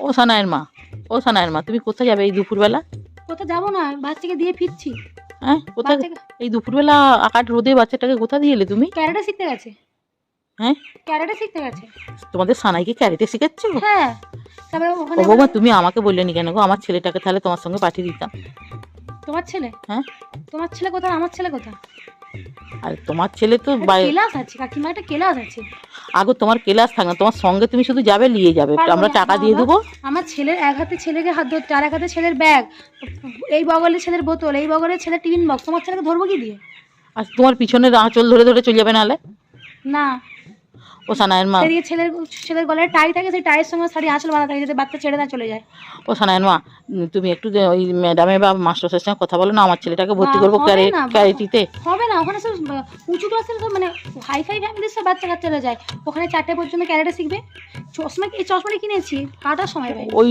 ও সানায়ের মা, ও সানায়ের মা, তুমি কোথায় যাবে এই দুপুরবেলা? কোথাও যাবো না, বাচ্চাকে দিয়ে ফিরছি। হ্যাঁ, কোথায় বাচ্চাকে এই দুপুরবেলা আকাশ রোদে বাচ্চাটাকে কোথা দিয়ে এলে তুমি? ক্যারেটে শিখতে গেছে। হ্যাঁ, ক্যারেটে শিখতে গেছে। তোমাদের সানাইকে ক্যারেটে শেখাচ্ছ? হ্যাঁ, তারপরে ও ওখানে বৌমা, তুমি আমাকে বললেনি কেন গো? আমার ছেলেটাকে তাহলে তোমার সঙ্গে পাঠিয়ে দিতাম। তোমার ছেলে? হ্যাঁ, তোমার ছেলে কোথায়, আমার ছেলে কোথায়? আর তোমার ছেলে তো ক্লাস আছে কাকিমা, একটা ক্লাস আছে। আগো তোমার ক্লাস থাক না, তোমার সঙ্গে তুমি শুধু যাবে, নিয়ে যাবে, পারবো আমরা না, টাকা দিয়ে বাবা। দেবো। আমার ছেলের এক হাতে ছেলেকে হাত ধরতে, আর এক হাতে ছেলের ব্যাগ, এই বগলে ছেলের বোতল, এই বগলে ছেলের টিফিন বক্স। তোমার ছেলেকে ধরবো কি দিয়ে? আর তোমার পিছনের আঁচল ধরে ধরে চলে যাবে নাহলে। না, ও সানায়ের মা, সেদিকে ছেলের ছেলের গলায় টাই থাকে, সেই টাইয়ের সঙ্গে শাড়ি আঁচল বাঁধা থাকে, যাতে বাচ্চা ছেড়ে না চলে যায়। ও সানায়ের মা, তুমি একটু যে ওই ম্যাডামে বা মাস্টারের সঙ্গে কথা বলো না, আমার ছেলেটাকে ভর্তি করবো হবে না, ক্যারেটিতে। হবে না, ওখানে সব উঁচু ক্লাসের সব, মানে হাইফাই ফ্যামিলির সব বাচ্চা কাচ্চারা যায় ওখানে। 4টে পর্যন্ত ক্যারেটে শিখবে। চশমা, এই চশমাটা কিনেছি কাটার সময় পাই। ওই